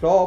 100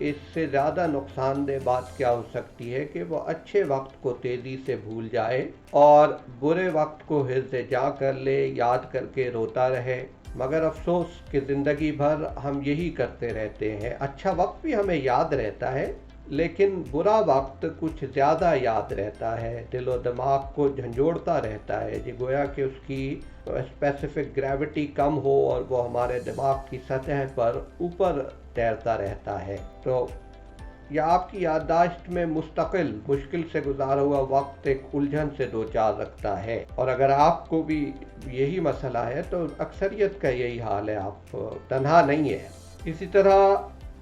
اس سے زیادہ نقصان دہ بات کیا ہو سکتی ہے کہ وہ اچھے وقت کو تیزی سے بھول جائے اور برے وقت کو حفظ جا کر لے، یاد کر کے روتا رہے۔ مگر افسوس کہ زندگی بھر ہم یہی کرتے رہتے ہیں۔ اچھا وقت بھی ہمیں یاد رہتا ہے لیکن برا وقت کچھ زیادہ یاد رہتا ہے، دل و دماغ کو جھنجھوڑتا رہتا ہے، جی گویا کہ اس کی اسپیسیفک گریوٹی کم ہو اور وہ ہمارے دماغ کی سطح پر اوپر تیرتا رہتا ہے۔ تو یا آپ کی یادداشت میں مستقل مشکل سے گزارا ہوا وقت ایک الجھن سے دوچار رکھتا ہے، اور اگر آپ کو بھی یہی مسئلہ ہے تو اکثریت کا یہی حال ہے، آپ تنہا نہیں ہیں۔ اسی طرح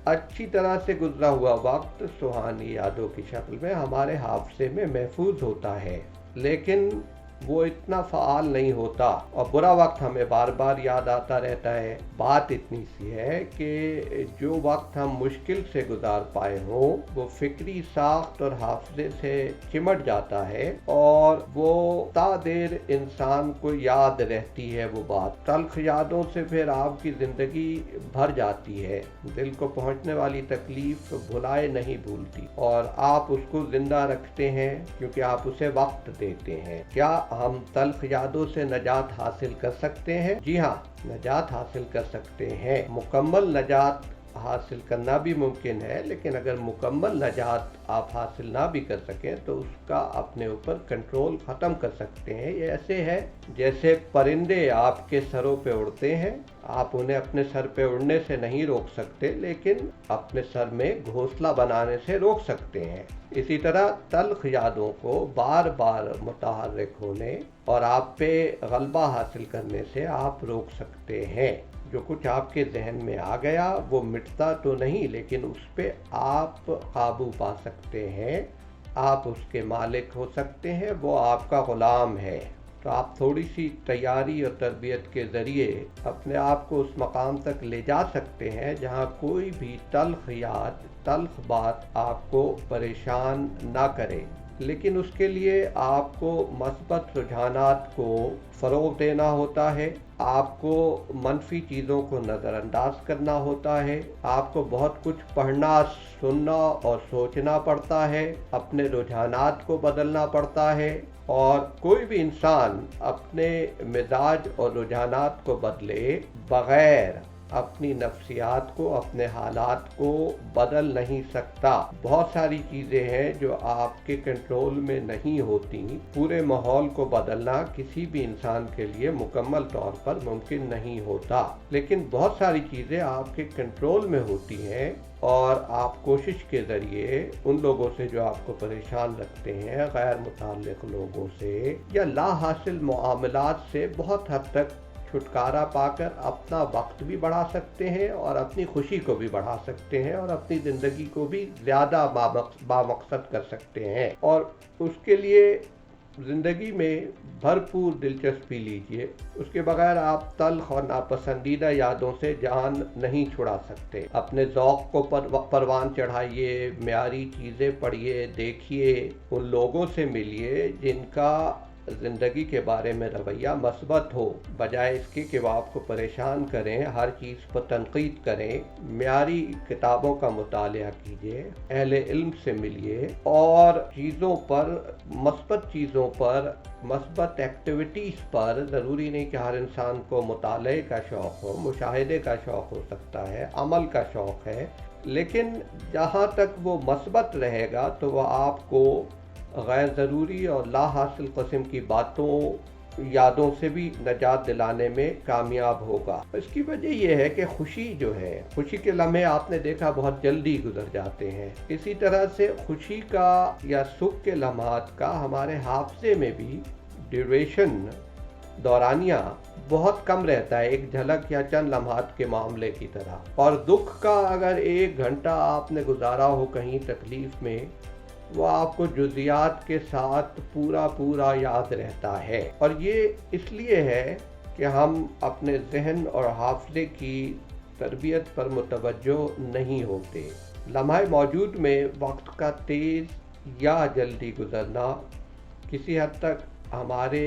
اچھی طرح سے گزرا ہوا وقت سہانی یادوں کی شکل میں ہمارے حافظے میں محفوظ ہوتا ہے، لیکن وہ اتنا فعال نہیں ہوتا، اور برا وقت ہمیں بار بار یاد آتا رہتا ہے۔ بات اتنی سی ہے کہ جو وقت ہم مشکل سے گزار پائے ہوں وہ فکری ساخت اور حافظے سے چمٹ جاتا ہے، اور وہ تا دیر انسان کو یاد رہتی ہے وہ بات۔ تلخ یادوں سے پھر آپ کی زندگی بھر جاتی ہے، دل کو پہنچنے والی تکلیف بھلائے نہیں بھولتی، اور آپ اس کو زندہ رکھتے ہیں کیونکہ آپ اسے وقت دیتے ہیں۔ کیا ہم تلخ یادوں سے نجات حاصل کر سکتے ہیں؟ جی ہاں، نجات حاصل کر سکتے ہیں۔ مکمل نجات حاصل کرنا بھی ممکن ہے، لیکن اگر مکمل نجات آپ حاصل نہ بھی کر سکیں تو اس کا اپنے اوپر کنٹرول ختم کر سکتے ہیں۔ یہ ایسے ہے جیسے پرندے آپ کے سروں پہ اڑتے ہیں، آپ انہیں اپنے سر پہ اڑنے سے نہیں روک سکتے لیکن اپنے سر میں گھونسلہ بنانے سے روک سکتے ہیں۔ اسی طرح تلخ یادوں کو بار بار متحرک ہونے اور آپ پہ غلبہ حاصل کرنے سے آپ روک سکتے ہیں۔ جو کچھ آپ کے ذہن میں آ گیا وہ مٹتا تو نہیں، لیکن اس پہ آپ قابو پا سکتے ہیں، آپ اس کے مالک ہو سکتے ہیں، وہ آپ کا غلام ہے۔ تو آپ تھوڑی سی تیاری اور تربیت کے ذریعے اپنے آپ کو اس مقام تک لے جا سکتے ہیں جہاں کوئی بھی تلخ یاد، تلخ بات آپ کو پریشان نہ کرے۔ لیکن اس کے لیے آپ کو مثبت رجحانات کو فروغ دینا ہوتا ہے، آپ کو منفی چیزوں کو نظر انداز کرنا ہوتا ہے، آپ کو بہت کچھ پڑھنا، سننا اور سوچنا پڑتا ہے، اپنے رجحانات کو بدلنا پڑتا ہے، اور کوئی بھی انسان اپنے مزاج اور رجحانات کو بدلے بغیر اپنی نفسیات کو، اپنے حالات کو بدل نہیں سکتا۔ بہت ساری چیزیں ہیں جو آپ کے کنٹرول میں نہیں ہوتی۔ پورے ماحول کو بدلنا کسی بھی انسان کے لیے مکمل طور پر ممکن نہیں ہوتا، لیکن بہت ساری چیزیں آپ کے کنٹرول میں ہوتی ہیں، اور آپ کوشش کے ذریعے ان لوگوں سے جو آپ کو پریشان رکھتے ہیں، غیر متعلق لوگوں سے یا لا حاصل معاملات سے بہت حد تک چھٹکارا پا کر اپنا وقت بھی بڑھا سکتے ہیں اور اپنی خوشی کو بھی بڑھا سکتے ہیں، اور اپنی زندگی کو بھی زیادہ بامقصد کر سکتے ہیں۔ اور اس کے لیے زندگی میں بھرپور دلچسپی لیجئے، اس کے بغیر آپ تلخ اور ناپسندیدہ یادوں سے جان نہیں چھڑا سکتے۔ اپنے ذوق کو پروان چڑھائیے، معیاری چیزیں پڑھیے، دیکھیے، ان لوگوں سے ملیے جن کا زندگی کے بارے میں رویہ مثبت ہو، بجائے اس کے کہ وہ آپ کو پریشان کریں، ہر چیز پر تنقید کریں۔ معیاری کتابوں کا مطالعہ کیجیے، اہل علم سے ملیے، اور چیزوں پر، مثبت چیزوں پر، مثبت ایکٹیویٹیز پر، ضروری نہیں کہ ہر انسان کو مطالعے کا شوق ہو، مشاہدے کا شوق ہو سکتا ہے، عمل کا شوق ہے، لیکن جہاں تک وہ مثبت رہے گا تو وہ آپ کو غیر ضروری اور لا حاصل قسم کی باتوں، یادوں سے بھی نجات دلانے میں کامیاب ہوگا۔ اس کی وجہ یہ ہے کہ خوشی جو ہے، خوشی کے لمحے آپ نے دیکھا بہت جلدی گزر جاتے ہیں، اسی طرح سے خوشی کا یا سکھ کے لمحات کا ہمارے حافظے میں بھی ڈیوریشن، دورانیہ بہت کم رہتا ہے، ایک جھلک یا چند لمحات کے معاملے کی طرح۔ اور دکھ کا اگر 1 گھنٹہ آپ نے گزارا ہو کہیں تکلیف میں، وہ آپ کو جزیات کے ساتھ پورا یاد رہتا ہے، اور یہ اس لیے ہے کہ ہم اپنے ذہن اور حافظے کی تربیت پر متوجہ نہیں ہوتے۔ لمحہ موجود میں وقت کا تیز یا جلدی گزرنا کسی حد تک ہمارے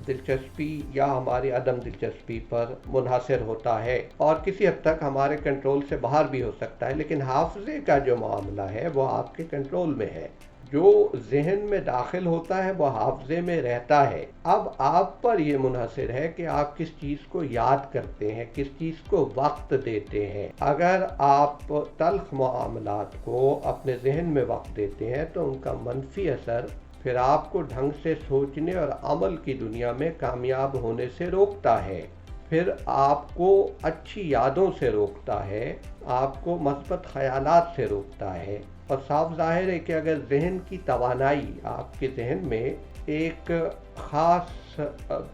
دلچسپی یا ہماری عدم دلچسپی پر منحصر ہوتا ہے، اور کسی حد تک ہمارے کنٹرول سے باہر بھی ہو سکتا ہے، لیکن حافظے کا جو معاملہ ہے وہ آپ کے کنٹرول میں ہے۔ جو ذہن میں داخل ہوتا ہے وہ حافظے میں رہتا ہے۔ اب آپ پر یہ منحصر ہے کہ آپ کس چیز کو یاد کرتے ہیں، کس چیز کو وقت دیتے ہیں۔ اگر آپ تلخ معاملات کو اپنے ذہن میں وقت دیتے ہیں تو ان کا منفی اثر پھر آپ کو ڈھنگ سے سوچنے اور عمل کی دنیا میں کامیاب ہونے سے روکتا ہے، پھر آپ کو اچھی یادوں سے روکتا ہے، آپ کو مثبت خیالات سے روکتا ہے۔ اور صاف ظاہر ہے کہ اگر ذہن کی توانائی، آپ کے ذہن میں ایک خاص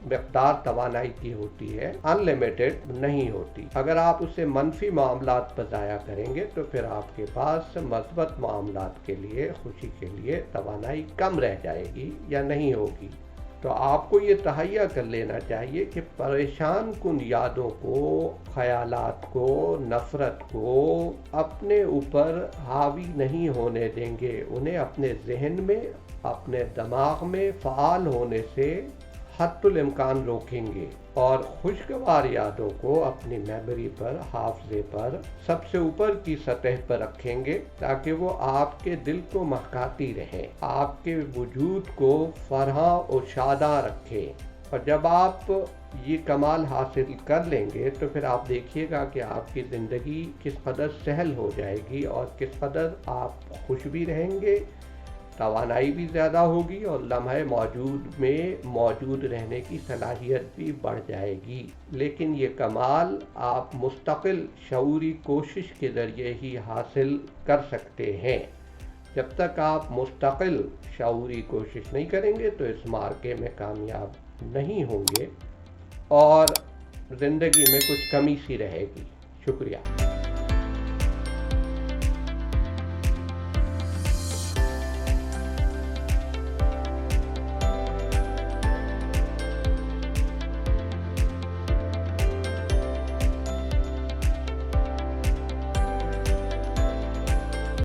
مقدار توانائی کی ہوتی ہے، ان لمیٹڈ نہیں ہوتی، اگر آپ اسے منفی معاملات پر ضائع کریں گے تو پھر آپ کے پاس مثبت معاملات کے لیے، خوشی کے لیے توانائی کم رہ جائے گی یا نہیں ہوگی۔ تو آپ کو یہ تہیہ کر لینا چاہیے کہ پریشان کن یادوں کو، خیالات کو، نفرت کو اپنے اوپر حاوی نہیں ہونے دیں گے، انہیں اپنے ذہن میں، اپنے دماغ میں فعال ہونے سے حتی الامکان روکیں گے، اور خوشگوار یادوں کو اپنی میموری پر، حافظے پر سب سے اوپر کی سطح پر رکھیں گے تاکہ وہ آپ کے دل کو مہکاتی رہیں، آپ کے وجود کو فرحاں و شاداں رکھے۔ اور جب آپ یہ کمال حاصل کر لیں گے تو پھر آپ دیکھیے گا کہ آپ کی زندگی کس قدر سہل ہو جائے گی، اور کس قدر آپ خوش بھی رہیں گے، توانائی بھی زیادہ ہوگی، اور لمحے موجود میں موجود رہنے کی صلاحیت بھی بڑھ جائے گی۔ لیکن یہ کمال آپ مستقل شعوری کوشش کے ذریعے ہی حاصل کر سکتے ہیں۔ جب تک آپ مستقل شعوری کوشش نہیں کریں گے تو اس معرکے میں کامیاب نہیں ہوں گے، اور زندگی میں کچھ کمی سی رہے گی۔ شکریہ۔